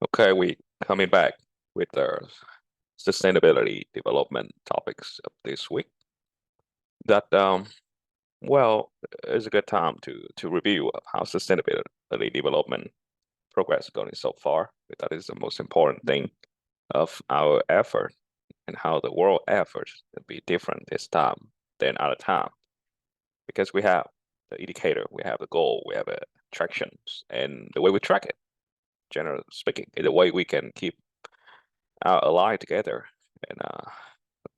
Okay, we coming back with the sustainability development topics of this week. That well, is a good time to review of how sustainability development progress going so far. That is the most important thing of our effort and how the world efforts will be different this time than other time because we have the indicator, we have the goal, we have attractions, and the way we track it, generally speaking, is the way we can keep ally together and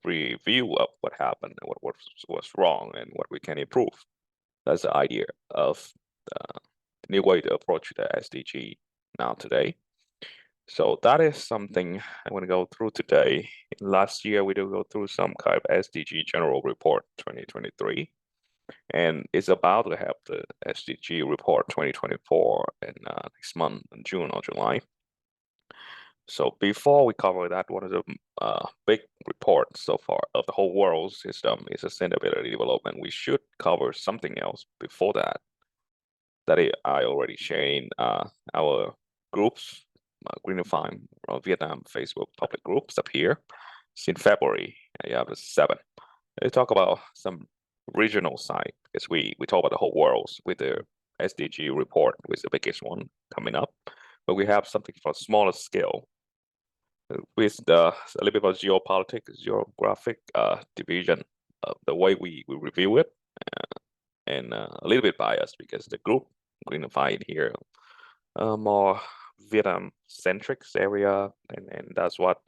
review of what happened and what was wrong and what we can improve. That's the idea of the new way to approach the SDG now today. So that is something I want to go through today. Last year, we did go through some kind of SDG General Report 2023, and it's about to have the SDG Report 2024 in next month, in June or July. So before we cover that, one of the big reports so far of the whole world system is sustainability development. We should cover something else before that. I already shared in our groups, Greenify Vietnam Facebook public groups up here. It's in February. You have the 7th. They talk about some regional side because we talk about the whole world with the SDG report, which is the biggest one coming up. But we have something for a smaller scale with a little bit about geopolitics, geographic division of the way we review it, and a little bit biased because the group Greenify here more Vietnam centric area, and that's what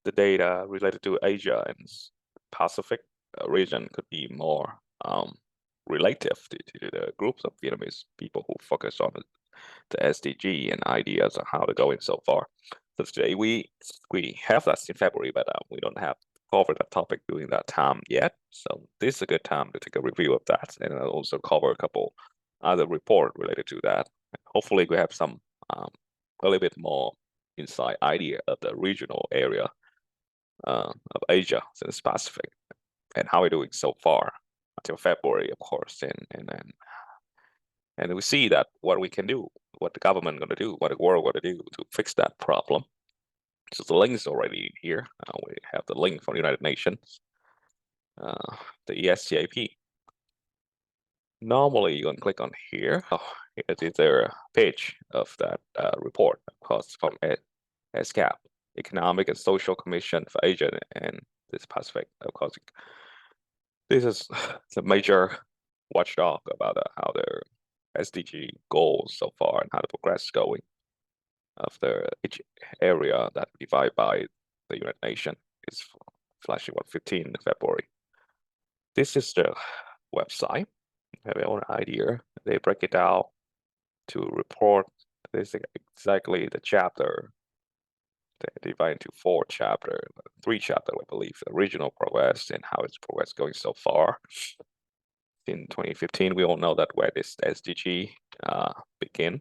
the data related to Asia and Pacific region could be more relative to the groups of Vietnamese people who focus on the SDG and ideas on how to go in so far. So today we have that in February, but we don't have covered that topic during that time yet. So this is a good time to take a review of that, and I'll also cover a couple other report related to that. Hopefully, we have some a little bit more inside idea of the regional area of Asia and the Pacific, and how we're doing so far until February, of course, and we see that what we can do, what the government going to do, what the world going to do to fix that problem. So the link is already here. We have the link from the United Nations, the ESCAP. Normally, you can click on here. It is a page of that report, of course, from ESCAP, Economic and Social Commission for Asia and this Pacific. Of course, this is the major watchdog about how the SDG goals so far and how the progress is going of each area that divided by the United Nations. Is flashing 15 February. This is the website. Have your own idea. They break it down to report. This is exactly the chapter. They divide into 4 chapters, 3 chapters, I believe. The regional progress and how its progress going so far. In 2015, we all know that where this SDG begin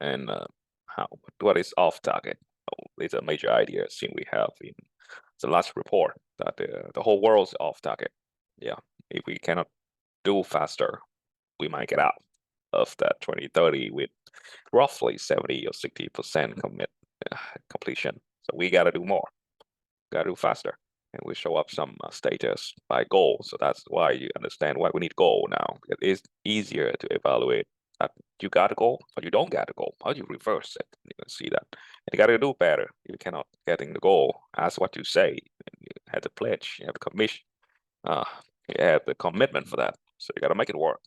and what is off target. It's a major idea since we have in the last report that the whole world is off target. Yeah, if we cannot do faster, we might get out of that 2030 with roughly 70 or 60% completion. So we got to do more, got to do faster, and we show up some status by goal. So that's why you understand why we need goal now. It is easier to evaluate that you got a goal or you don't get a goal. How do you reverse it? You can see that. And you got to do better. You cannot getting the goal as what you say. You have the pledge, you have the commission, you have the commitment for that. So you got to make it work.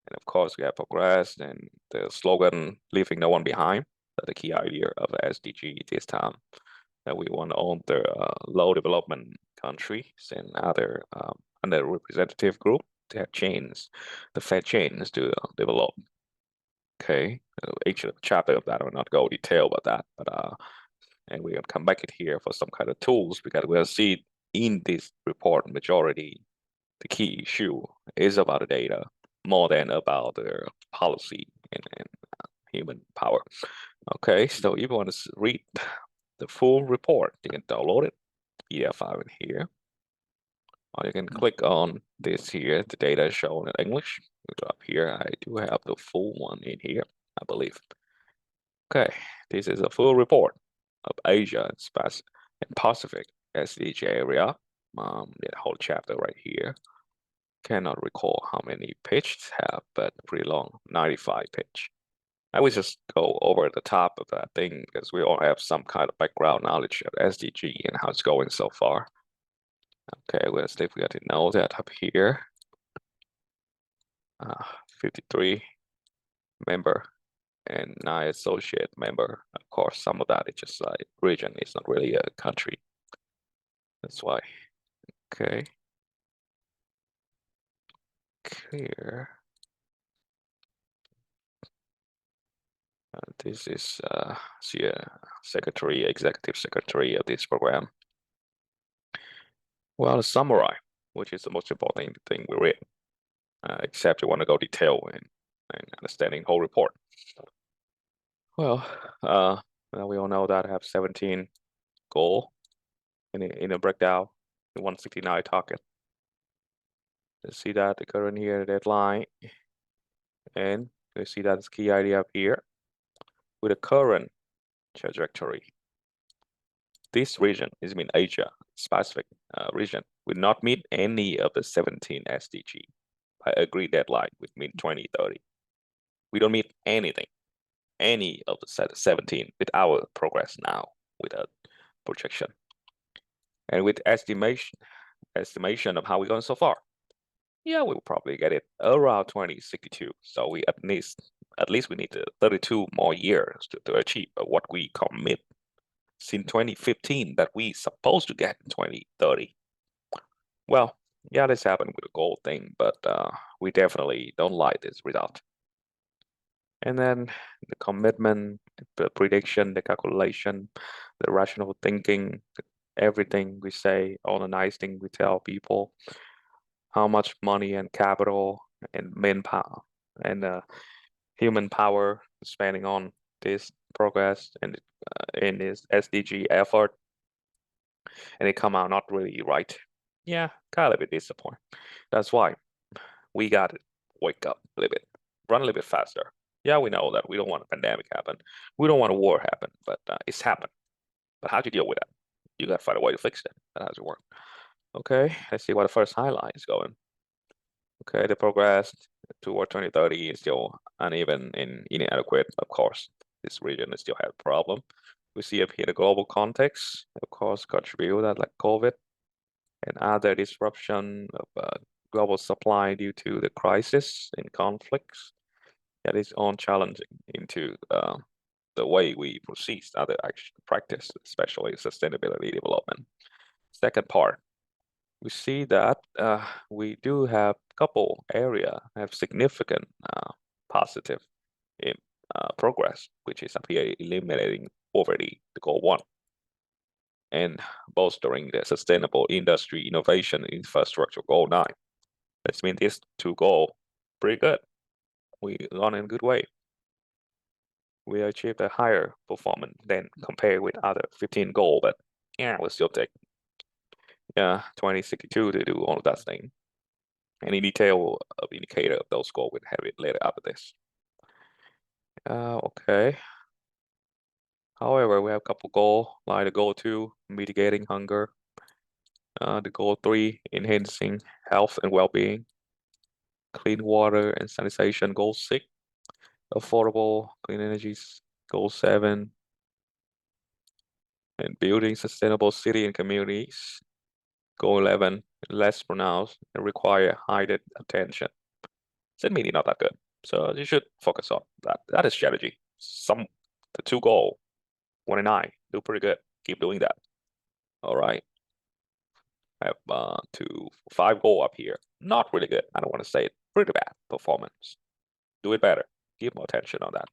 And of course, we have progressed and the slogan, leaving no one behind. That's the key idea of the SDG this time. That we want to own the low development countries and other underrepresentative group to have chains, the Fed chains to develop. Okay, each chapter of that, I will not go detail about that, but and we're gonna come back in here for some kind of tools because we'll see in this report majority the key issue is about the data more than about the policy and human power. Okay, so if you want to read the full report, you can download it, PDF file in here, or you can click on this here. The data is shown in English. Up here, I do have the full one in here, I believe. Okay, this is a full report of Asia and Pacific SDG area. The whole chapter right here. Cannot recall how many pages have, but pretty long, 95 page. I will just go over the top of that thing because we all have some kind of background knowledge of SDG and how it's going so far. Okay, let's see if we got to know that up here. 53 member and 9 associate member. Of course, some of that is just like region. It's not really a country. That's why. Okay. Clear. This is executive secretary of this program. Well, summary, which is the most important thing we read, except you want to go detail and understanding whole report. Well, we all know that I have 17 goal in a breakdown, the 169 target. Let's see that the current here deadline, and you see that the key idea up here with the current trajectory. This region is Asia Pacific region will not meet any of the 17 SDG by agreed deadline with mid-2030. We don't meet any of the 17 with our progress now with a projection. And with estimation of how we're going so far, yeah, we will probably get it around 2062. So we at least we need 32 more years to achieve what we commit since 2015 that we supposed to get in 2030. Well, yeah, this happened with the gold thing, but we definitely don't like this result. And then the commitment, the prediction, the calculation, the rational thinking, everything we say, all the nice thing we tell people, how much money and capital and manpower and human power spending on this progress and in this SDG effort, and it come out not really right. Yeah, kind of a bit disappointing. That's why we got to wake up a little bit, run a little bit faster. Yeah, we know that we don't want a pandemic happen. We don't want a war happen, but it's happened. But how do you deal with that? You got to find a way to fix it. That has to work. Okay, let's see what the first highlight is going. Okay, the progress toward 2030 is still uneven and inadequate, of course. This region still has a problem. We see up here the global context, of course, contribute that like COVID and other disruption of global supply due to the crisis and conflicts. That is on challenging into the way we proceed other action practice, especially sustainability development. Second part, we see that we do have a couple area have significant positive progress, which is up here eliminating poverty, the goal 1, and bolstering the sustainable industry innovation infrastructure goal 9. Let's mean these 2 goals pretty good. We gone in a good way. We achieved a higher performance than compared with other 15 goals, but yeah, we'll still take 2062 to do all of that thing. Any detail of indicator of those goals, we'll have it later after this. Okay. However, we have a couple goals, like the goal 2, mitigating hunger. The goal 3, enhancing health and well-being. Clean water and sanitation, goal 6. Affordable clean energies, goal 7. And building sustainable city and communities, goal 11. Less pronounced and require heightened attention. That meaning not that good. So you should focus on that. That is strategy. The 2 goal, 1 and 9, do pretty good. Keep doing that. All right. I have 5 goal up here. Not really good. I don't want to say it. Pretty bad performance. Do it better. Give more attention on that.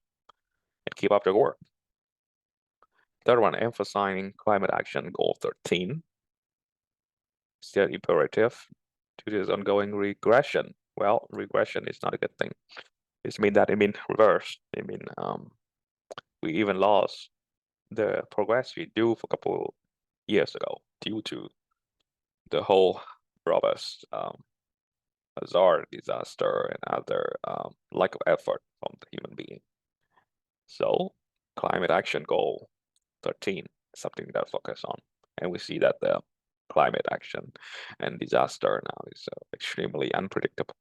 And keep up the work. Third one, emphasizing climate action, goal 13. Still imperative to this ongoing regression. Well, regression is not a good thing. It means that it means reverse. It means we even lost the progress we do for a couple years ago due to the whole robust hazard, disaster, and other lack of effort from the human being. So climate action goal 13, something that focus on. And we see that the climate action and disaster now is extremely unpredictable.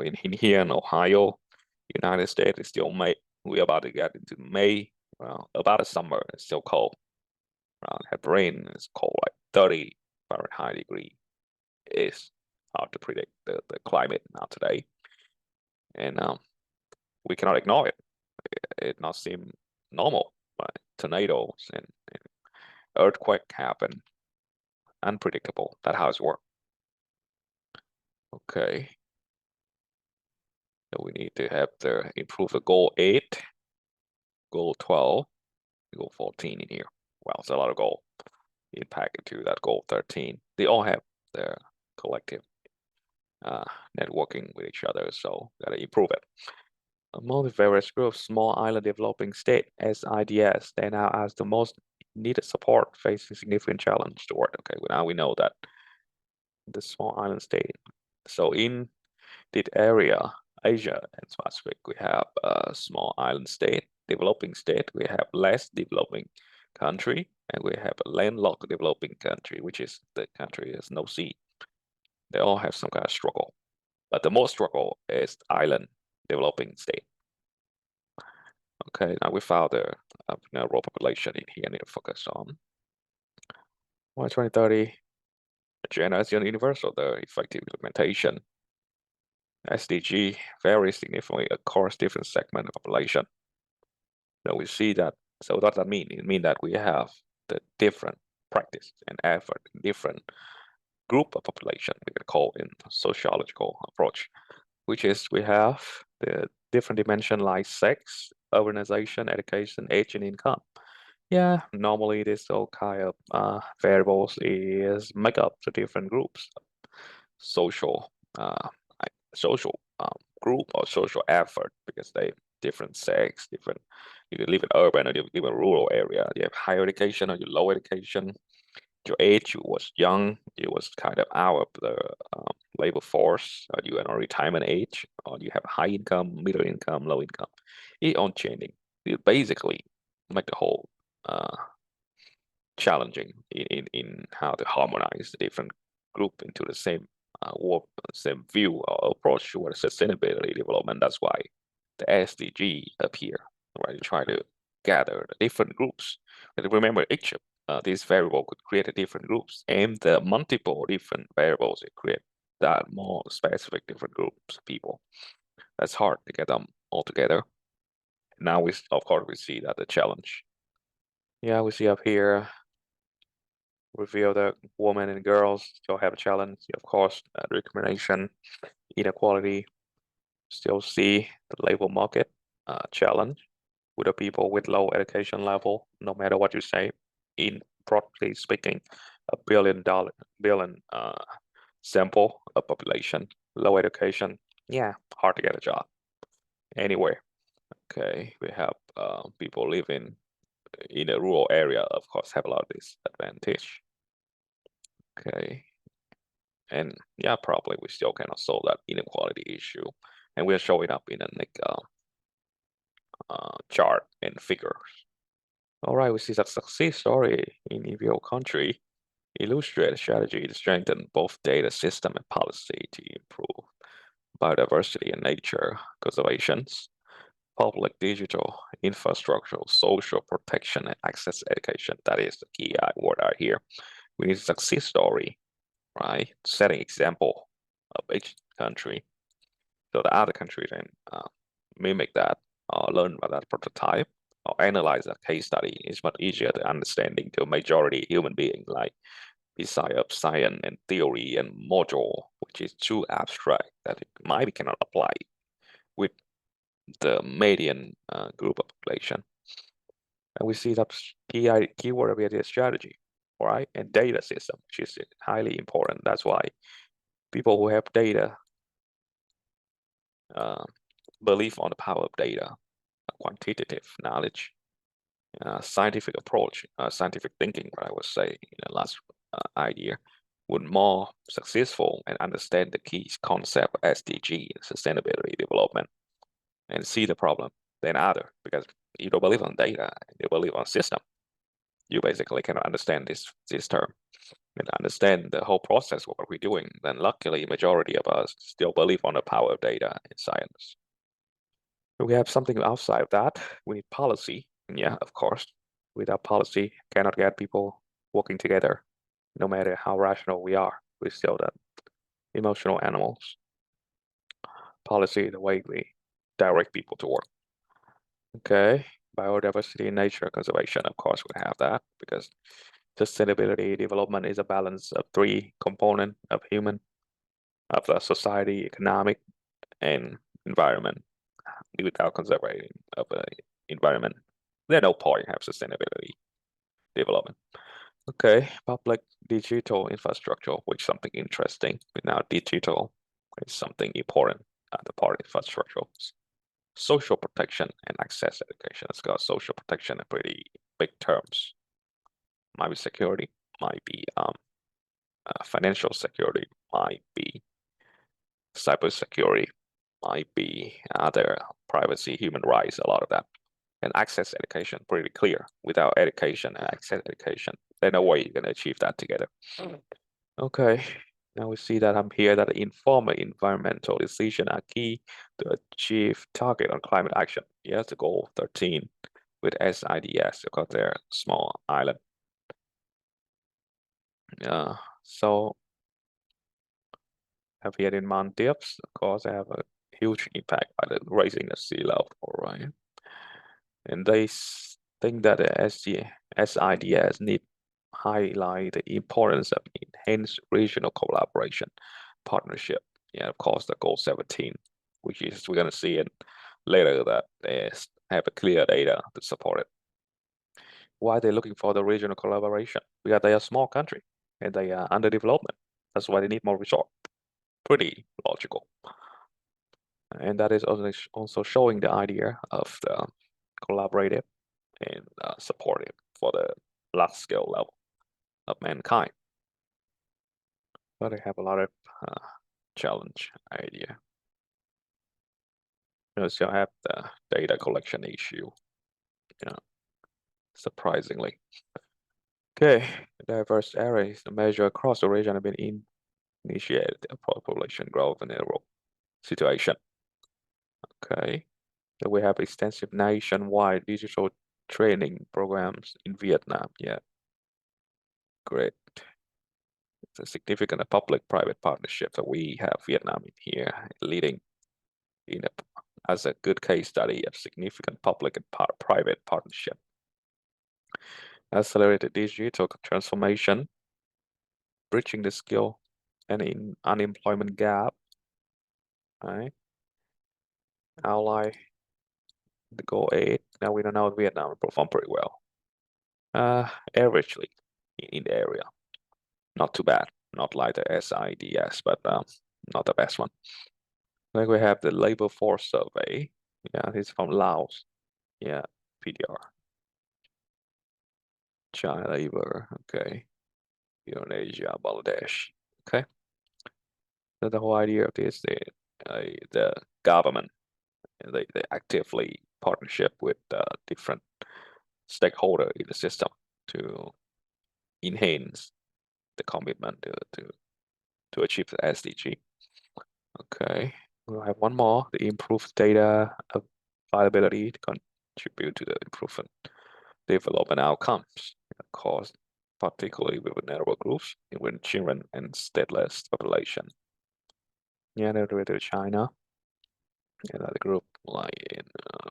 In here in Ohio, United States, it's still May. We're about to get into May. About a summer, it's still cold. Have rain, it's cold, like 30 Fahrenheit degree. It's hard to predict the climate now today. And we cannot ignore it. It not seem normal. But tornadoes and earthquake happen. Unpredictable. That's how it works. Okay. So we need to have the improve the goal 8, goal 12, goal 14 in here. Well, it's a lot of goal in packet to that goal 13. They all have their collective networking with each other, so gotta improve it. Among the various groups, small island developing state SIDS stand out as the most needed support facing significant challenge toward. Okay, well, now we know that the small island state. So in this area, Asia and Pacific, we have a small island state, developing state. We have less developing country, and we have a landlocked developing country, which is the country has no sea. They all have some kind of struggle, but the most struggle is island developing state. Okay, now we found the world population in here. I need to focus on. By 2030, agenda is universal, the effective implementation. SDG varies significantly across different segment of population. So we see that. So what does that mean? It means that we have the different practice and effort in different group of population we can call in sociological approach, which is we have the different dimension like sex, urbanization, education, age, and income. Yeah, normally this all kind of variables is make up the different groups, social social group or social effort, because they different sex, different. You can live in urban or you live in rural area. You have higher education or you low education. Your age, you was young, you was kind of out of the labor force, or you are on retirement age, or you have high income, middle income, low income. It on changing. It basically make the whole challenging in how to harmonize the different group into the same work, same view or approach toward sustainability development. That's why the SDG appear, right? You try to gather the different groups. And remember, each these variable could create a different groups, and the multiple different variables it create that more specific different groups of people. That's hard to get them all together. Now we, of course, we see that the challenge. Yeah, we see up here reveal that women and girls still have a challenge. Of course, discrimination, inequality. Still see the labor market challenge with the people with low education level. No matter what you say, in broadly speaking, a billion sample of population, low education. Yeah, hard to get a job anywhere. Okay, we have people living in a rural area, of course, have a lot of disadvantage. Okay, and yeah, probably we still cannot solve that inequality issue, and we'll show it up in a next chart and figures. All right, we see that success story in individual country illustrate a strategy to strengthen both data system and policy to improve biodiversity and nature conservations, public digital infrastructure, social protection, and access to education. That is the key word out here. We need a success story, right? Setting example of each country, so the other country then mimic that, or learn about that prototype, or analyze that case study. It's much easier to understanding to a majority human being, like besides science and theory and module, which is too abstract that it might cannot apply with the median group of population. And we see that keyword of it is strategy, right? And data system, which is highly important. That's why people who have data believe on the power of data, quantitative knowledge, scientific approach, scientific thinking, what I would say in the last idea, would more successful and understand the key concept of SDG, sustainability development, and see the problem than other, because you don't believe on data, you believe on system, you basically cannot understand this term and understand the whole process of what we're doing. Then luckily, majority of us still believe on the power of data in science. We have something outside of that. We need policy. Yeah, of course. Without policy, cannot get people working together. No matter how rational we are, we're still the emotional animals. Policy, the way we direct people to work. Okay, biodiversity and nature conservation, of course, we have that because sustainability development is a balance of three components of human, of the society, economic, and environment. Without conservation of the environment, there's no point have sustainability development. Okay, public digital infrastructure, which is something interesting. Now, digital is something important at the part of infrastructure. Social protection and access education. Let's go. Social protection are pretty big terms. Might be security, might be financial security, might be cybersecurity, might be other privacy, human rights, a lot of that. And access education, pretty clear. Without education and access education, there's no way you're going to achieve that together. Okay, now we see that I'm here that informed environmental decisions are key to achieve target on climate action. Yes, the goal 13 with SIDS because they're small island. So have here in Mount Dips, of course, they have a huge impact by the raising the sea level, right? And they think that the SIDS need highlight the importance of enhanced regional collaboration, partnership. Yeah, of course, the goal 17, which is we're gonna see it later that they have a clear data to support it. Why they're looking for the regional collaboration? Because they are a small country and they are under development. That's why they need more resource. Pretty logical. And that is also showing the idea of the collaborative and supportive for the large scale level of mankind. But I have a lot of challenge idea. You still have the data collection issue. Yeah, surprisingly. Okay, diverse areas measure across the region have been initiated population growth in a situation. Okay, so we have extensive nationwide digital training programs in Vietnam. Yeah, great. It's a significant public-private partnership that we have Vietnam in here leading in as a good case study of significant public and private partnership. Accelerated digital transformation, bridging the skill and unemployment gap. Right. Ally the goal 8. Now we don't know Vietnam perform pretty well. Averagely in the area. Not too bad. Not like the SIDS, but not the best one. Then we have the labor force survey. Yeah, it's from Laos. Yeah, PDR. China labor. Okay. Indonesia, Bangladesh. Okay. So the whole idea of this, the government, they actively partnership with different stakeholder in the system to enhance the commitment to achieve the SDG. Okay, we'll have one more, the improved data availability to contribute to the improvement development outcomes, of course, particularly with vulnerable groups, with children and stateless population. Yeah, they're related to China, another group like in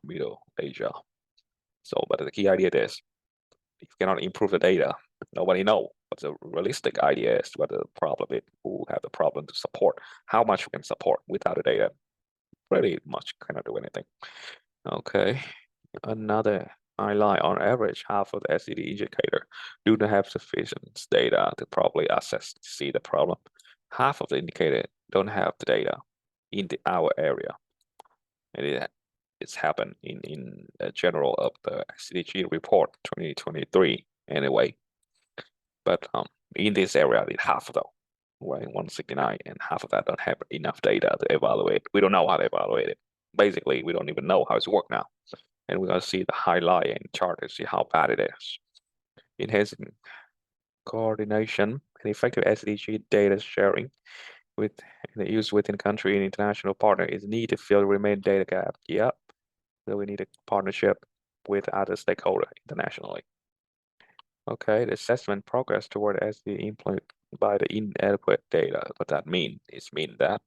Middle Asia. So, but the key idea is, if you cannot improve the data, nobody know what the realistic idea is, what the problem is, who have the problem to support, how much we can support without the data. Pretty much cannot do anything. Okay, another highlight, on average, half of the SED indicator do not have sufficient data to properly assess to see the problem. Half of the indicator don't have the data in our area, and it's happened in the general of the SDG report 2023 anyway. But in this area, it's half though, right? 169, and half of that don't have enough data to evaluate. We don't know how to evaluate it. Basically, we don't even know how it's work now. and we're going to see the highlight and chart to see how bad it is. Enhancing coordination and effective SDG data sharing with the use within country and international partner is needed to fill the remaining data gap. Yep. So we need a partnership with other stakeholders internationally. Okay, the assessment progress toward SDG implement by the inadequate data. What that mean? It means that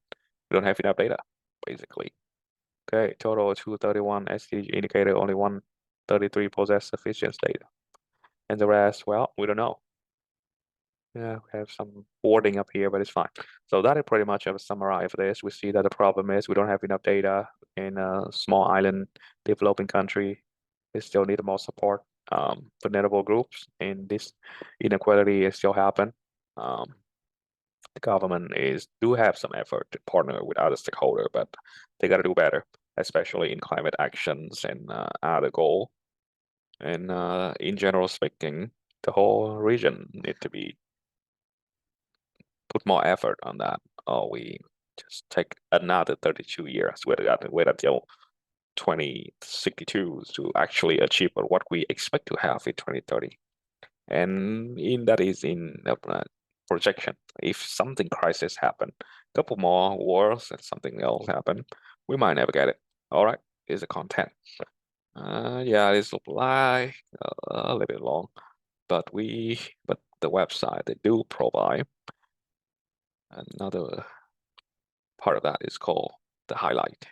we don't have enough data, basically. Okay, total 231 SDG indicator, only 133 possess sufficient data. And the rest, well, we don't know. Yeah, we have some wording up here, but it's fine. So that is pretty much a summary of this. We see that the problem is we don't have enough data in a small island developing country. They still need more support. Vulnerable groups, and this inequality is still happen. The government do have some effort to partner with other stakeholders, but they got to do better, especially in climate actions and other goal. And in general speaking, the whole region need to be put more effort on that, or we just take another 32 years wait until 2062 to actually achieve what we expect to have in 2030. And that is in the projection. If something crisis happen, a couple more wars and something else happen, we might never get it. All right, here's the content. Yeah, this look like a little bit long, but the website, they do provide another part of that is called the highlight.